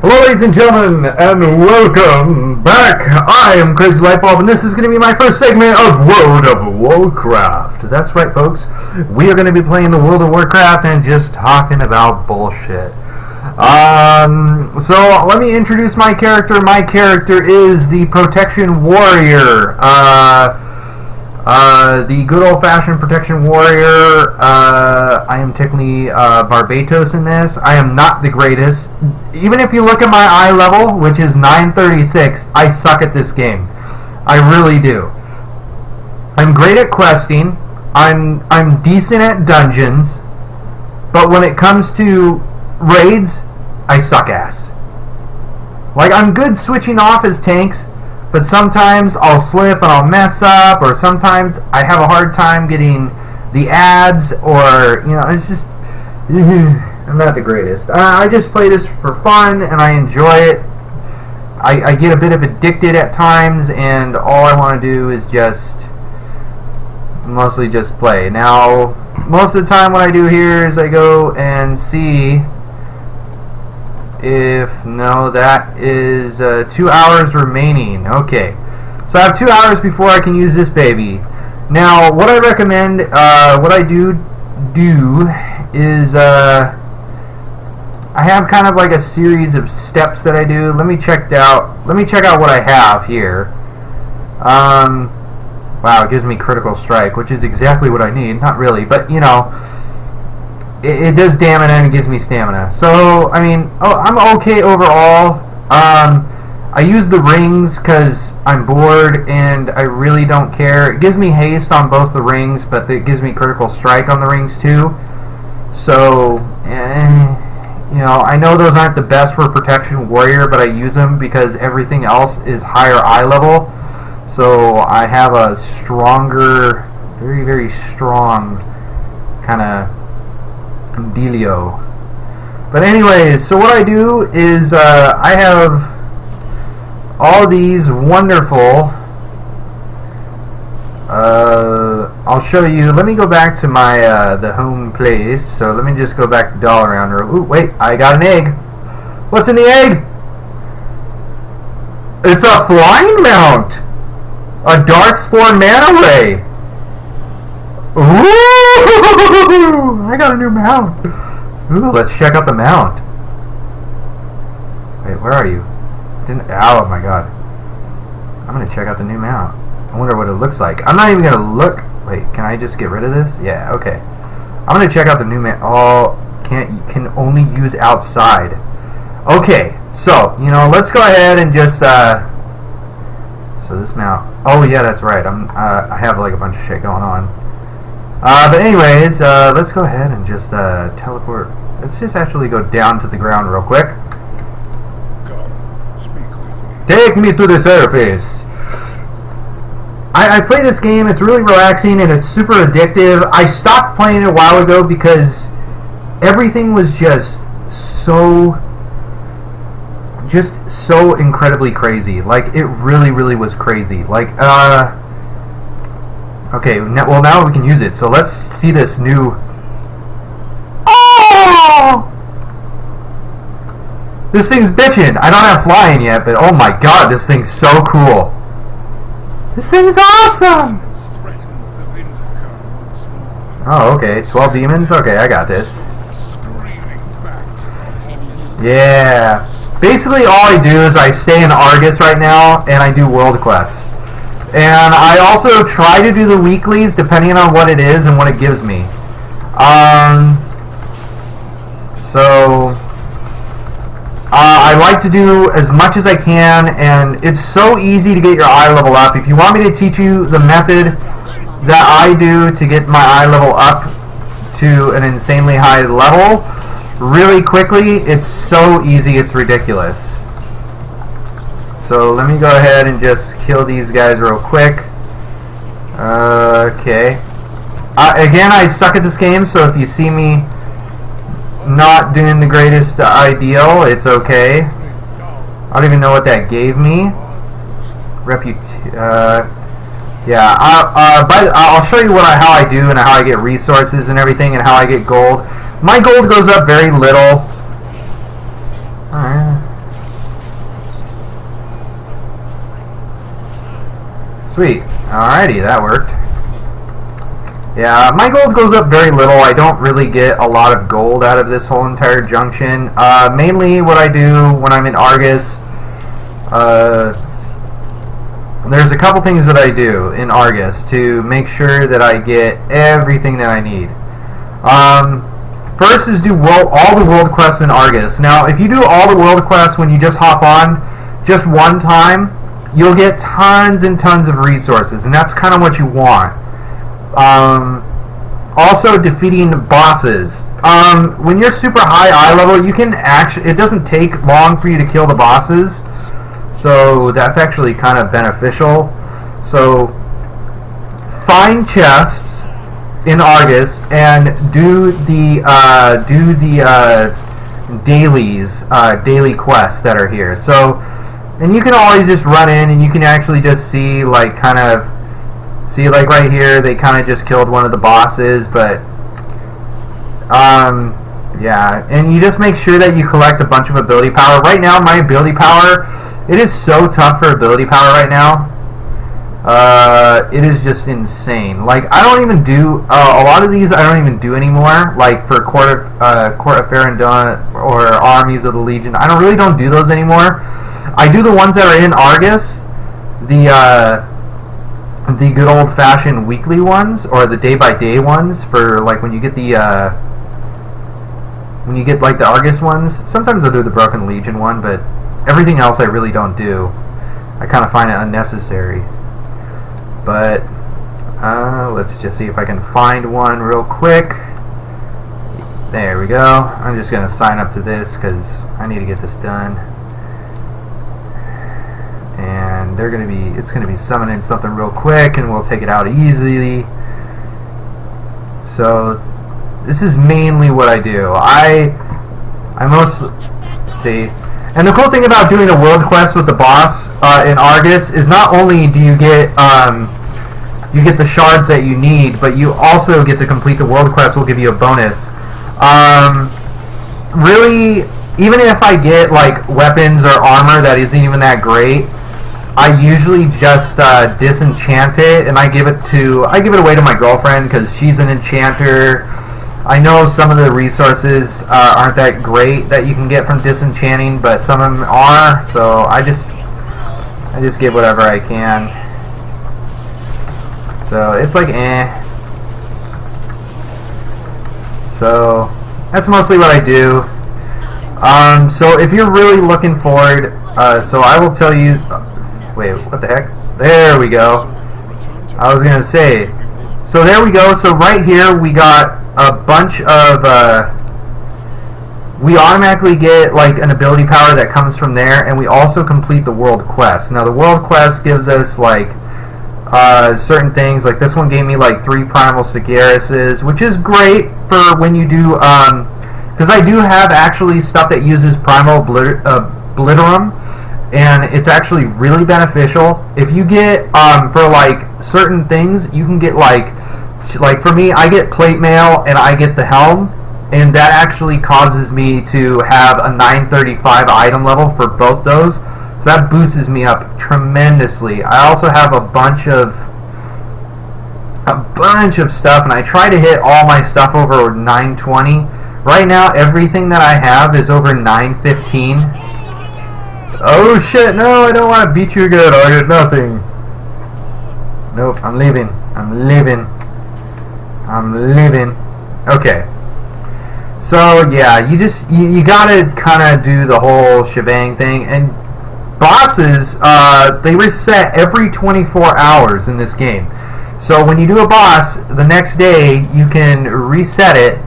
Hello ladies and gentlemen, and welcome back. I am Crazy Lightbulb, and this is going to be my first segment of World of Warcraft. That's right, folks. We are going to be playing the World of Warcraft and just talking about bullshit. So let me introduce my character. My character is the Protection Warrior. The good old-fashioned Protection Warrior. I am technically Barbatos in this. I am not the greatest. Even if you look at my eye level, which is 936, I suck at this game. I really do. I'm great at questing. I'm decent at dungeons. But when it comes to raids, I suck ass. Like, I'm good switching off as tanks, but sometimes I'll slip and I'll mess up, or sometimes I have a hard time getting the ads, or, you know, it's just, I'm not the greatest. I just play this for fun, and I enjoy it. I get a bit of addicted at times, and all I want to do is just, mostly just play. Now, most of the time what I do here is I go and see if, no, that is 2 hours remaining. Okay, so I have 2 hours before I can use this baby. Now, what I recommend, what I do is I have kind of like a series of steps that I do. Let me check out what I have here. Wow, it gives me critical strike, which is exactly what I need. Not really, but you know, it does damage and it gives me stamina. So, I mean, I'm okay overall. I use the rings because I'm bored and I really don't care. It gives me haste on both the rings, but it gives me critical strike on the rings too. So, you know, I know those aren't the best for Protection Warrior, but I use them because everything else is higher eye level. So I have a stronger, very, very strong kind of dealio. But anyways, so what I do is I have all these wonderful, I'll show you. Let me go back to my the home place. So let me just go back to Dalaran. Ooh, wait, I got an egg. What's in the egg? It's a flying mount. A Darkspawn Mana Ray. Ooh! I got a new mount. Ooh, let's check out the mount. Wait, where are you? Oh my god. I'm gonna check out the new mount. I wonder what it looks like. I'm not even gonna look. Wait, can I just get rid of this? Yeah, okay. I'm gonna check out the new mount. Oh, can only use outside. Okay, so, you know, let's go ahead and just so this mount. Oh yeah, that's right. I have like a bunch of shit going on. But anyways, let's go ahead and just teleport. Let's just actually go down to the ground real quick. Come, speak with me. Take me to the surface. I play this game. It's really relaxing and it's super addictive. I stopped playing it a while ago because everything was just so incredibly crazy. Like, it really, really was crazy. Like, okay, well, now we can use it. So let's see this new... Oh! This thing's bitchin'. I don't have flying yet, but oh my god, this thing's so cool. This thing's awesome! Oh, okay. 12 demons? Okay, I got this. Yeah. Basically, all I do is I stay in Argus right now, and I do world quests. And I also try to do the weeklies, depending on what it is and what it gives me. I like to do as much as I can, and it's so easy to get your eye level up. If you want me to teach you the method that I do to get my eye level up to an insanely high level really quickly, it's so easy, it's ridiculous. So let me go ahead and just kill these guys real quick. Okay. Again, I suck at this game, so if you see me not doing the greatest ideal, it's okay. I don't even know what that gave me. Yeah, I'll show you how I do and how I get resources and everything and how I get gold. My gold goes up very little. Alright. Sweet. Alrighty, that worked. Yeah, my gold goes up very little. I don't really get a lot of gold out of this whole entire junction. Mainly what I do when I'm in Argus, there's a couple things that I do in Argus to make sure that I get everything that I need. First is do all the world quests in Argus. Now, if you do all the world quests when you just hop on just one time, you'll get tons and tons of resources, and that's kind of what you want. Also, defeating bosses. When you're super high eye level, you can it doesn't take long for you to kill the bosses, so that's actually kind of beneficial. So, find chests in Argus and do the daily quests that are here. So, and you can always just run in and you can actually just see like right here they kind of just killed one of the bosses, but yeah, and you just make sure that you collect a bunch of ability power. Right now my ability power, it is so tough for ability power right now. It is just insane. Like, I don't even do a lot of these. I don't even do anymore. Like for Court of Farandon or Armies of the Legion, I really don't do those anymore. I do the ones that are in Argus, the good old fashioned weekly ones or the day by day ones for like when you get the like the Argus ones. Sometimes I'll do the Broken Legion one, but everything else I really don't do. I kind of find it unnecessary. But let's just see if I can find one real quick. There we go. I'm just going to sign up to this because I need to get this done. And it's going to be summoning something real quick, and we'll take it out easily. So this is mainly what I do. I mostly see. And the cool thing about doing a world quest with the boss in Argus is not only do you get the shards that you need, but you also get to complete the world quest. Will give you a bonus. Really, even if I get like weapons or armor that isn't even that great, I usually just disenchant it and I give it away to my girlfriend because she's an enchanter. I know some of the resources aren't that great that you can get from disenchanting, but some of them are, so I just give whatever I can. So it's like So that's mostly what I do. So if you're really looking forward, so I will tell you. Wait, what the heck? There we go. I was gonna say. So there we go. So right here we got a bunch of we automatically get like an ability power that comes from there, and we also complete the world quest. Now the world quest gives us like certain things. Like this one gave me like 3 primal Sigarises, which is great for when you do because I do have actually stuff that uses primal Obliterum, and it's actually really beneficial. If you get for like certain things, you can get like for me, I get plate mail and I get the helm, and that actually causes me to have a 935 item level for both those, so that boosts me up tremendously. I also have a bunch of stuff, and I try to hit all my stuff over 920. Right now everything that I have is over 915. Oh shit, no, I don't want to beat you again. I get nothing. Nope, I'm leaving. Okay. So yeah, you gotta kind of do the whole shebang thing. And bosses, they reset every 24 hours in this game. So when you do a boss, the next day you can reset it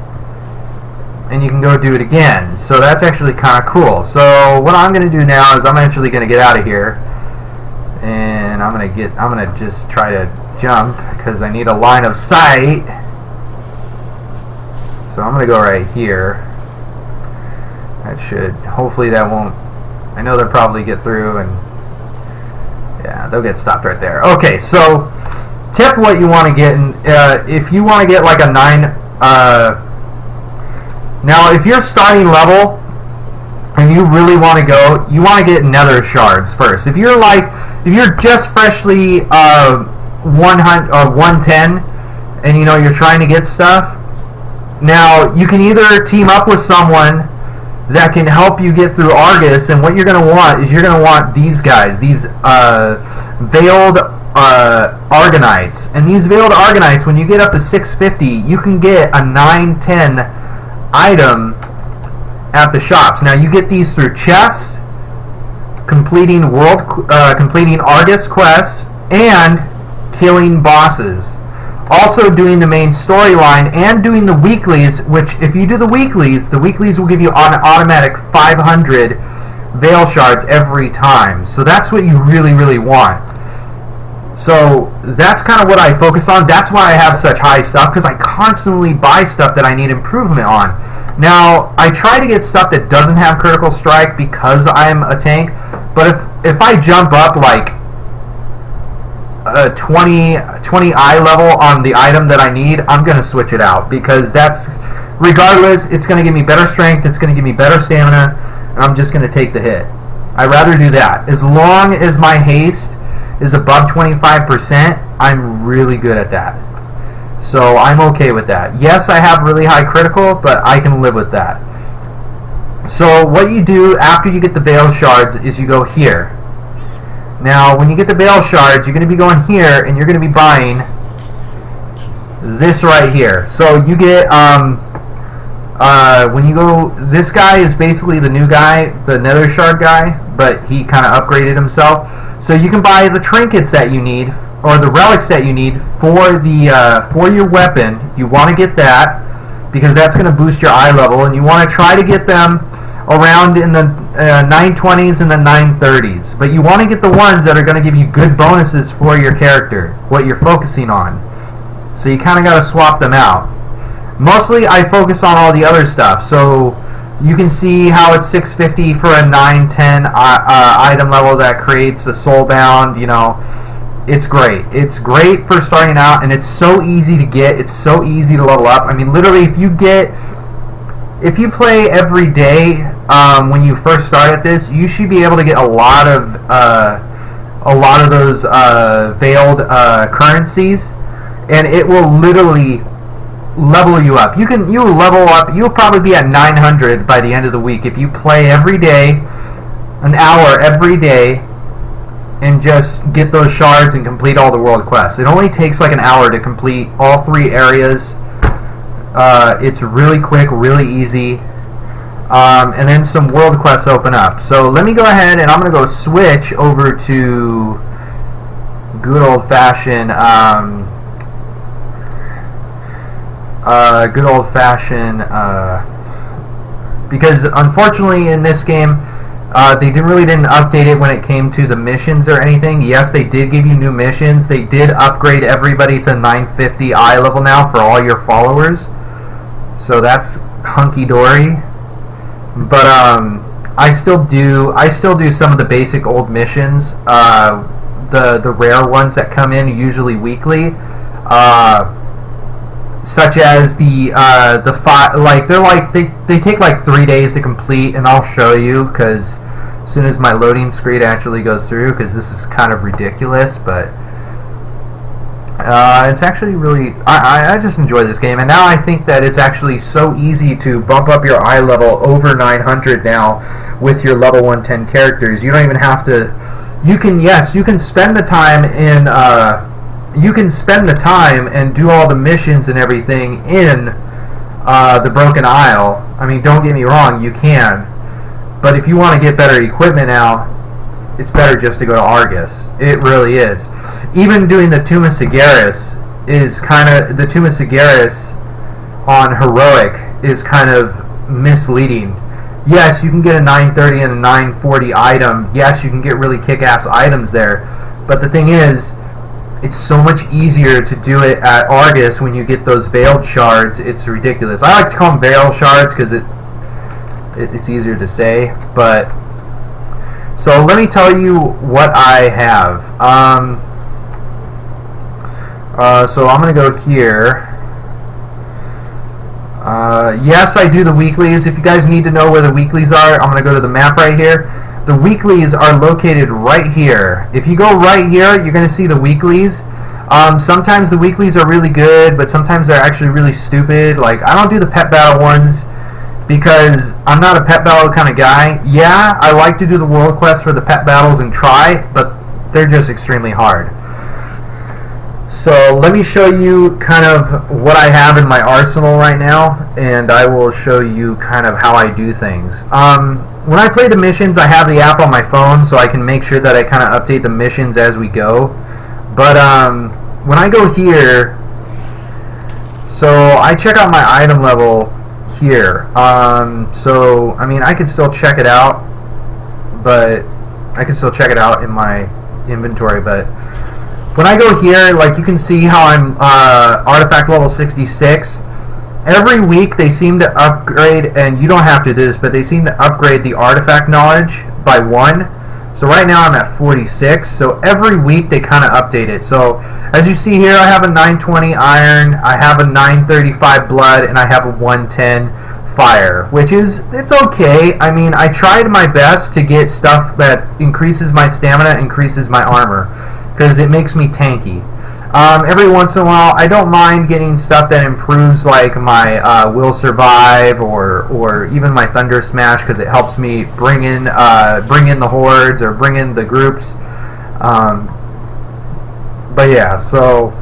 and you can go do it again. So that's actually kind of cool. So what I'm gonna do now is I'm actually gonna get out of here, and I'm gonna just try to jump because I need a line of sight. So I'm gonna go right here. Hopefully that won't. I know they'll probably get through, and yeah, they'll get stopped right there. Okay, so tip what you want to get, and if you want to get like a 9. Now, if you're starting level and you really want to go, you want to get nether shards first. If you're just freshly 100 or 110, and you know you're trying to get stuff, now you can either team up with someone that can help you get through Argus, and what you're going to want is you're going to want these guys, these veiled Argonites. And these veiled Argonites, when you get up to 650, you can get a 910 item at the shops. Now you get these through chests, completing Argus quests, and killing bosses. Also doing the main storyline and doing the weeklies, which if you do the weeklies will give you an automatic 500 veil shards every time. So that's what you really, really want. So that's kind of what I focus on. That's why I have such high stuff, because I constantly buy stuff that I need improvement on. Now, I try to get stuff that doesn't have critical strike because I'm a tank, but if I jump up like a 20 eye level on the item that I need, I'm going to switch it out, because that's, regardless, it's going to give me better strength, it's going to give me better stamina, and I'm just going to take the hit. I'd rather do that. As long as my haste is above 25%, I'm really good at that. So I'm okay with that. Yes, I have really high critical, but I can live with that. So what you do after you get the veil shards is you go here. Now, when you get the veil shards, you're going to be going here, and you're going to be buying this right here. So you get, when you go, this guy is basically the new guy, the nether shard guy, but he kind of upgraded himself. So you can buy the trinkets that you need, or the relics that you need for your weapon. You want to get that, because that's going to boost your eye level, and you want to try to get them around in the 920s and the 930s, but you want to get the ones that are going to give you good bonuses for your character, what you're focusing on. So you kind of got to swap them out. Mostly I focus on all the other stuff, so you can see how it's 650 for a 910 item level that creates a soulbound. You know, it's great. It's great for starting out, and it's so easy to get. It's so easy to level up. I mean, literally, if you play every day when you first start at this, you should be able to get a lot of those veiled currencies, and it will literally level you up. You will level up. You'll probably be at 900 by the end of the week if you play every day, an hour every day, and just get those shards and complete all the world quests. It only takes like an hour to complete all 3 areas. It's really quick, really easy, and then some world quests open up. So let me go ahead, and I'm going to go switch over to good old-fashioned because unfortunately in this game they didn't update it when it came to the missions or anything. Yes, they did give you new missions. They did upgrade everybody to 950 eye level now for all your followers. So that's hunky-dory. But I still do some of the basic old missions, the rare ones that come in usually weekly, such as they take like 3 days to complete, and I'll show you, because as soon as my loading screen actually goes through, because this is kind of ridiculous, but it's actually really, I just enjoy this game, and now I think that it's actually so easy to bump up your eye level over 900 now with your level 110 characters. You don't even have to, you can spend the time in, and do all the missions and everything in the Broken Isle. I mean, don't get me wrong, you can, but if you want to get better equipment now, it's better just to go to Argus. It really is. Even doing the Tomb of Sigaris on Heroic is kind of misleading. Yes, you can get a 930 and a 940 item. Yes, you can get really kick-ass items there. But the thing is, it's so much easier to do it at Argus when you get those veiled shards. It's ridiculous. I like to call them veil shards because it's easier to say, but so let me tell you what I have. So I'm going to go here. Yes, I do the weeklies. If you guys need to know where the weeklies are, I'm going to go to the map right here. The weeklies are located right here. If you go right here, you're going to see the weeklies. Sometimes the weeklies are really good, but sometimes they're actually really stupid. Like, I don't do the pet battle ones because I'm not a pet battle kind of guy. Yeah, I like to do the world quest for the pet battles and try, but they're just extremely hard. So let me show you kind of what I have in my arsenal right now, and I will show you kind of how I do things. When I play the missions, I have the app on my phone, so I can make sure that I kind of update the missions as we go. But when I go here, so I check out my item level here. So I mean, I can still check it out, but I can still check it out in my inventory. But when I go here, like, you can see how I'm artifact level 66. Every week they seem to upgrade, and you don't have to do this, but they seem to upgrade the artifact knowledge by 1. So right now I'm at 46. So every week they kind of update it. So as you see here, I have a 920 iron, I have a 935 blood, and I have a 110 fire, which is, it's okay. I mean, I tried my best to get stuff that increases my stamina, increases my armor, because it makes me tanky. Every once in a while, I don't mind getting stuff that improves, like my will survive or even my thunder smash, because it helps me bring in the hordes or bring in the groups. But yeah, so.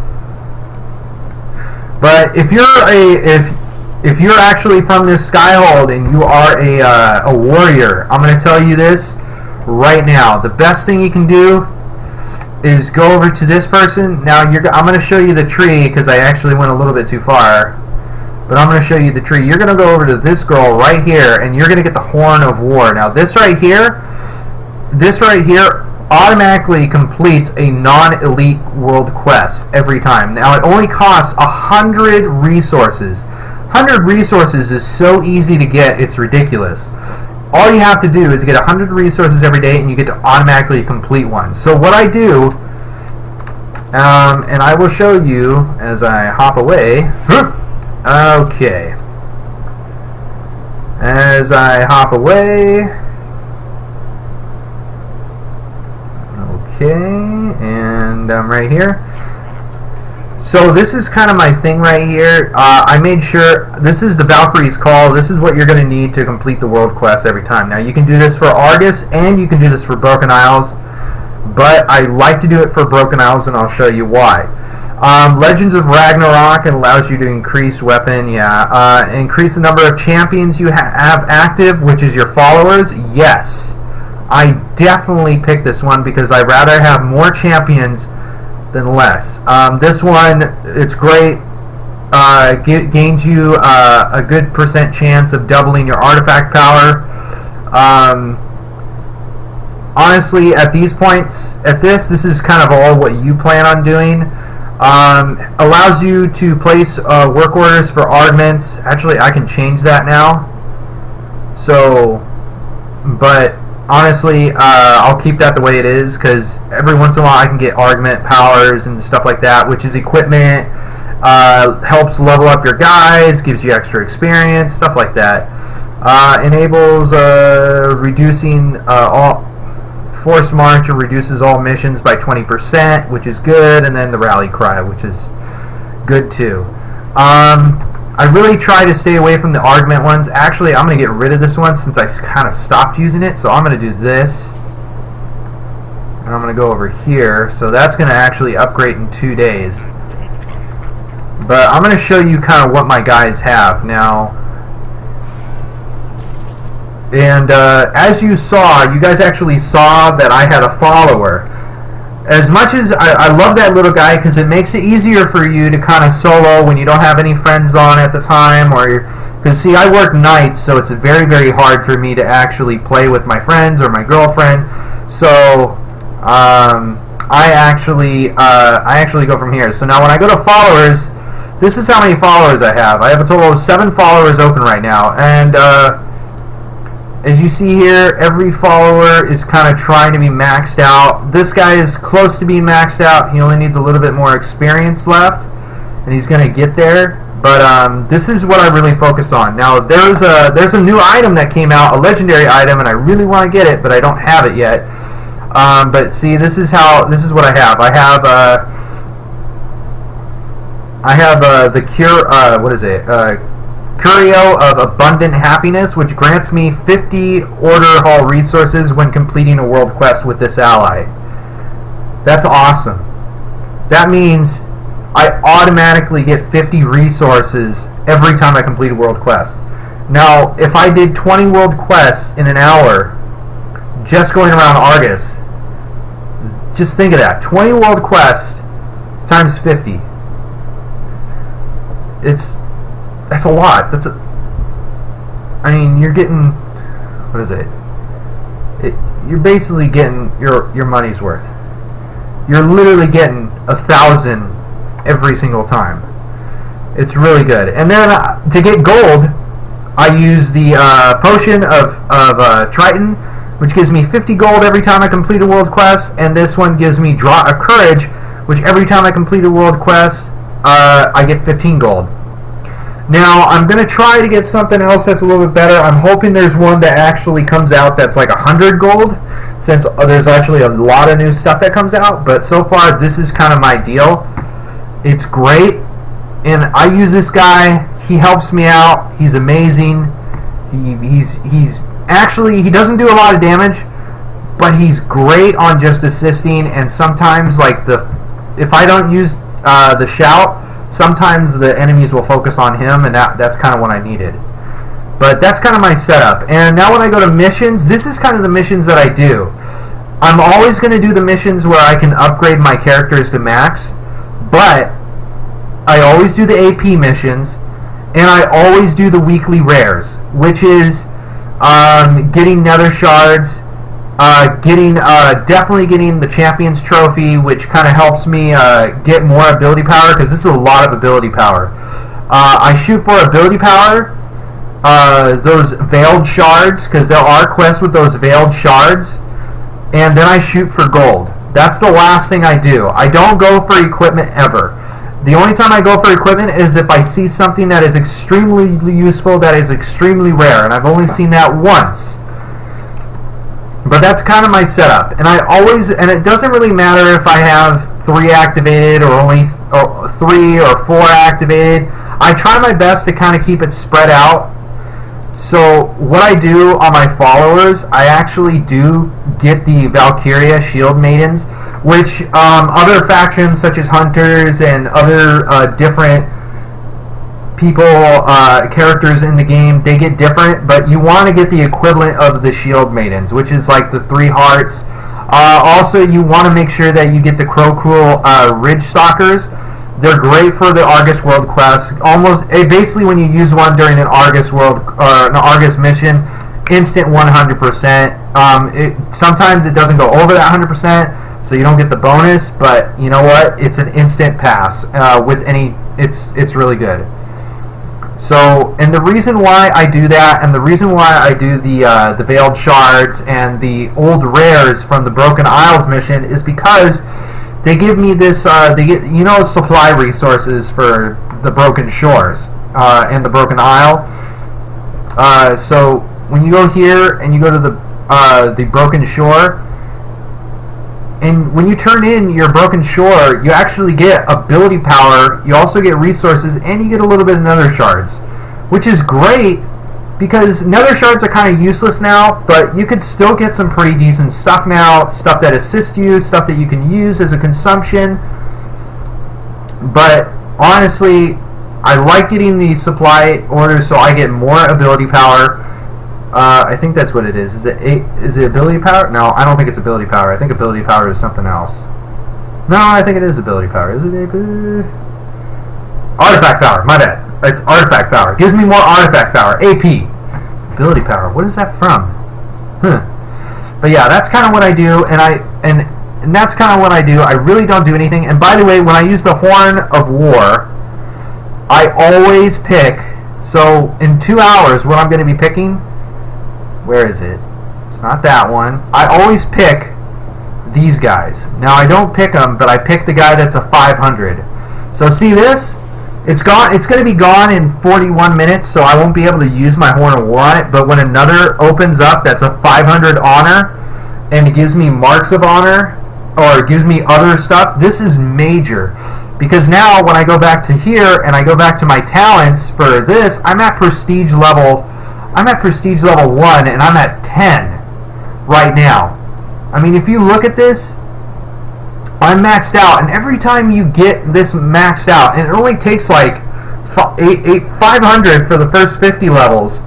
But if you're actually from this Skyhold and you are a warrior, I'm going to tell you this right now. The best thing you can do is go over to this person. Now I'm going to show you the tree, because I actually went a little bit too far, but I'm going to show you the tree. You're going to go over to this girl right here, and you're going to get the Horn of War. Now this right here automatically completes a non-elite world quest every time. Now it only costs 100 resources. 100 resources is so easy to get, it's ridiculous. All you have to do is get 100 resources every day, and you get to automatically complete one. So what I do, and I will show you as I hop away. Okay. As I hop away. Okay, and I'm right here. So this is kind of my thing right here. I made sure, this is the Valkyrie's Call. This is what you're going to need to complete the world quest every time. Now you can do this for Argus, and you can do this for Broken Isles, but I like to do it for Broken Isles, and I'll show you why. Legends of Ragnarok, it allows you to increase weapon, increase the number of champions you have active, which is your followers. Yes, I definitely picked this one because I'd rather have more champions than less. This one, it's great. Gains you a good % chance of doubling your artifact power. Honestly, at these points, this is kind of all what you plan on doing. Allows you to place work orders for augments. Actually, I can change that now. So, but honestly, I'll keep that the way it is, because every once in a while I can get augment powers and stuff like that, which is equipment, helps level up your guys, gives you extra experience, stuff like that. Enables reducing all forced march, and reduces all missions by 20%, which is good, and then the rally cry, which is good too. I really try to stay away from the augment ones. Actually, I'm going to get rid of this one since I kind of stopped using it. So I'm going to do this. And I'm going to go over here. So that's going to actually upgrade in 2 days. But I'm going to show you kind of what my guys have now. And as you saw, you guys actually saw that I had a follower. As much as I love that little guy, because it makes it easier for you to kind of solo when you don't have any friends on at the time, or because see, I work nights, so it's very, very hard for me to actually play with my friends or my girlfriend. So I actually go from here. So now when I go to followers, this is how many followers I have. I have a total of 7 followers open right now, and as you see here, every follower is kind of trying to be maxed out. This guy is close to being maxed out. He only needs a little bit more experience left, and he's going to get there. But this is what I really focus on. Now there's a new item that came out, a legendary item, and I really want to get it, but I don't have it yet. But see, this is what I have. I have the cure. What is it? Curio of Abundant Happiness, which grants me 50 Order Hall resources when completing a world quest with this ally. That's awesome. That means I automatically get 50 resources every time I complete a world quest. Now, if I did 20 world quests in an hour, just going around Argus, just think of that. 20 world quests times 50. That's a lot. I mean, you're getting, what is it? You're basically getting your money's worth. You're literally getting 1,000 every single time. It's really good. And then to get gold, I use the potion of Triton, which gives me 50 gold every time I complete a world quest, and this one gives me draw a courage, which every time I complete a world quest, I get 15 gold. Now, I'm going to try to get something else that's a little bit better. I'm hoping there's one that actually comes out that's like 100 gold, since there's actually a lot of new stuff that comes out. But so far, this is kind of my deal. It's great, and I use this guy. He helps me out. He's amazing. He's actually, he doesn't do a lot of damage, but he's great on just assisting. And sometimes, like if I don't use the shout, sometimes the enemies will focus on him, and that's kind of what I needed. But that's kind of my setup. And now when I go to missions, this is kind of the missions that I do. I'm always going to do the missions where I can upgrade my characters to max, but I always do the AP missions, and I always do the weekly rares, which is getting nether shards, definitely getting the Champions Trophy, which kind of helps me get more ability power, because this is a lot of ability power. I shoot for ability power, those veiled shards, because there are quests with those veiled shards, and then I shoot for gold. That's the last thing I do. I don't go for equipment ever. The only time I go for equipment is if I see something that is extremely useful, that is extremely rare, and I've only seen that once. But that's kind of my setup, and it doesn't really matter if I have 3 activated or only 3 or 4 activated. I try my best to kind of keep it spread out. So what I do on my followers, I actually do get the Valkyria Shield Maidens, which other factions such as Hunters and other different people, characters in the game, they get different, but you want to get the equivalent of the Shield Maidens, which is like the 3 hearts. Also, you want to make sure that you get the Crowcruel Ridge Stalkers. They're great for the Argus World quest. Basically, when you use one during an Argus mission, instant 100%. Sometimes it doesn't go over that 100%, so you don't get the bonus. But you know what? It's an instant pass It's really good. So, and the reason why I do that, and the reason why I do the Veiled Shards and the old rares from the Broken Isles mission is because they give me this, supply resources for the Broken Shores and the Broken Isle. So when you go here and you go to the Broken Shore, and when you turn in your Broken Shore, you actually get ability power, you also get resources, and you get a little bit of nether shards, which is great because nether shards are kind of useless now, but you could still get some pretty decent stuff now, stuff that assists you, stuff that you can use as a consumption. But honestly, I like getting the supply orders so I get more ability power. I think that's what it is. Is it ability power? No, I don't think it's ability power. I think ability power is something else. No, I think it is ability power. Is it artifact power? My bad. It's artifact power. Gives me more artifact power. AP. Ability power. What is that from? But yeah, that's kind of what I do, and that's kind of what I do. I really don't do anything. And by the way, when I use the Horn of War, I always pick. So in 2 hours, what I'm going to be picking. Where is it? It's not that one. I always pick these guys. Now, I don't pick them, but I pick the guy that's a 500. So, see this? It's gone. It's going to be gone in 41 minutes, so I won't be able to use my Horn of War on it. But when another opens up that's a 500 honor, and it gives me marks of honor, or it gives me other stuff, this is major. Because now when I go back to here, and I go back to my talents for this, I'm at prestige level 1, and I'm at 10 right now. I mean, if you look at this, I'm maxed out, and every time you get this maxed out, and it only takes like 500 for the first 50 levels.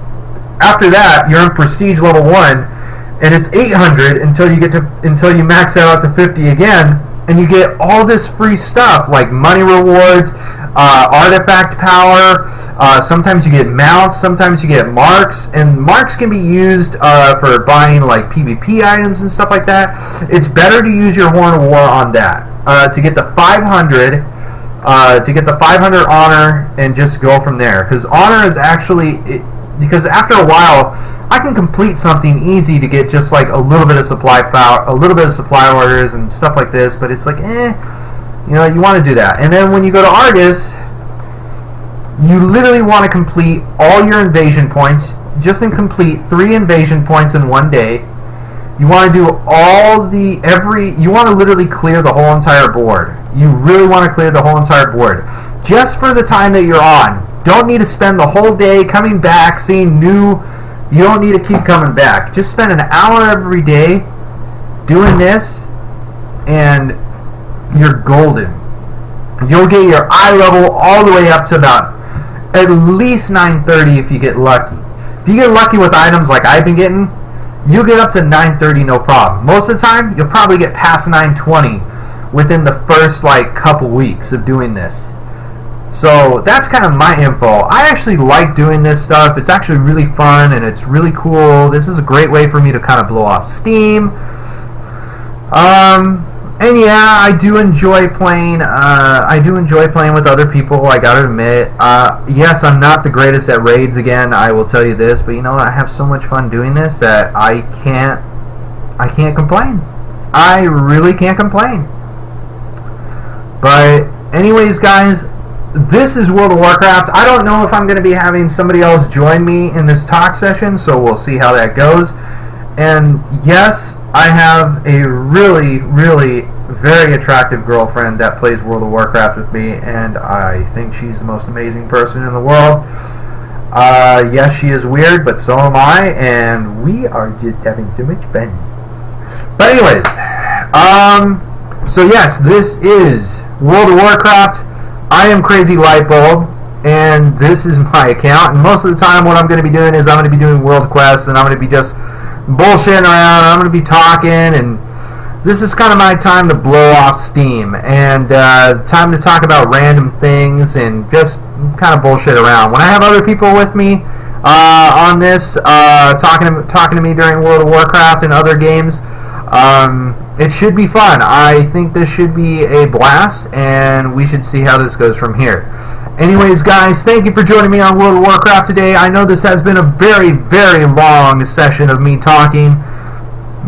After that, you're in prestige level 1, and it's 800 until you max out to 50 again, and you get all this free stuff like money rewards, artifact power. Sometimes you get mounts, sometimes you get marks, and marks can be used for buying like PvP items and stuff like that. It's better to use your Horn of War on that to get the 500 honor and just go from there. Because honor is actually because after a while I can complete something easy to get just like a little bit of supply power, a little bit of supply orders and stuff like this. But it's like you want to do that. And then when you go to Argus, you literally want to complete all your invasion points. Just complete 3 invasion points in one day. You want to do you want to literally clear the whole entire board. You really want to clear the whole entire board. Just for the time that you're on. Don't need to spend the whole day coming back, seeing new. You don't need to keep coming back. Just spend an hour every day doing this, and you're golden. You'll get your eye level all the way up to about at least 930 if you get lucky. If you get lucky with items like I've been getting, you'll get up to 930 no problem. Most of the time, you'll probably get past 920 within the first like couple weeks of doing this. So that's kind of my info. I actually like doing this stuff. It's actually really fun and it's really cool. This is a great way for me to kind of blow off steam. And yeah, I do enjoy playing. I do enjoy playing with other people. I gotta admit. Yes, I'm not the greatest at raids. Again, I will tell you this. But you know, I have so much fun doing this that I can't complain. I really can't complain. But anyways, guys, this is World of Warcraft. I don't know if I'm going to be having somebody else join me in this talk session, so we'll see how that goes. And yes, I have a really, really very attractive girlfriend that plays World of Warcraft with me, and I think she's the most amazing person in the world. Yes, she is weird, but so am I, and we are just having so much fun. But anyways, so yes, this is World of Warcraft. I am Crazy Lightbulb, and this is my account. And most of the time, what I'm going to be doing is I'm going to be doing world quests, and I'm going to be just bullshitting around. I'm going to be talking, and this is kind of my time to blow off steam and time to talk about random things and just kind of bullshit around. When I have other people with me on this, talking to me during World of Warcraft and other games, it should be fun. I think this should be a blast, and we should see how this goes from here. Anyways, guys, thank you for joining me on World of Warcraft today. I know this has been a very, very long session of me talking,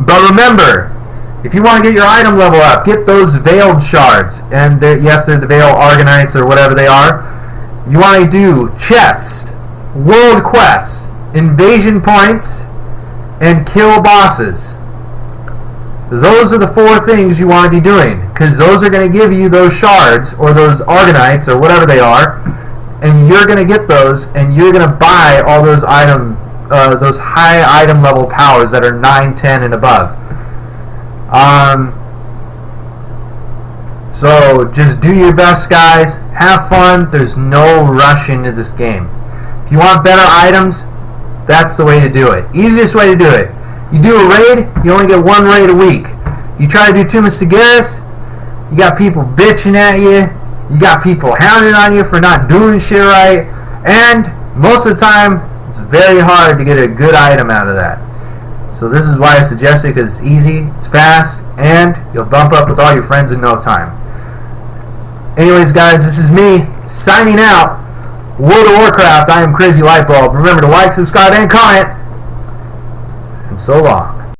but remember, if you want to get your item level up, get those Veiled Shards, and yes, they're the Veil Organites or whatever they are. You want to do chest, world quests, invasion points, and kill bosses. Those are the 4 things you want to be doing, because those are going to give you those shards, or those Argonites, or whatever they are, and you're going to get those, and you're going to buy all those those high item level powers that are 9, 10, and above. So just do your best, guys. Have fun. There's no rush into this game. If you want better items, that's the way to do it. Easiest way to do it. You do a raid, you only get 1 raid a week. You try to do Tomb of Sagaris, you got people bitching at you, you got people hounding on you for not doing shit right, and most of the time, it's very hard to get a good item out of that. So this is why I suggest it, because it's easy, it's fast, and you'll bump up with all your friends in no time. Anyways, guys, this is me, signing out. World of Warcraft, I am Crazy Lightbulb. Remember to like, subscribe, and comment. And so long.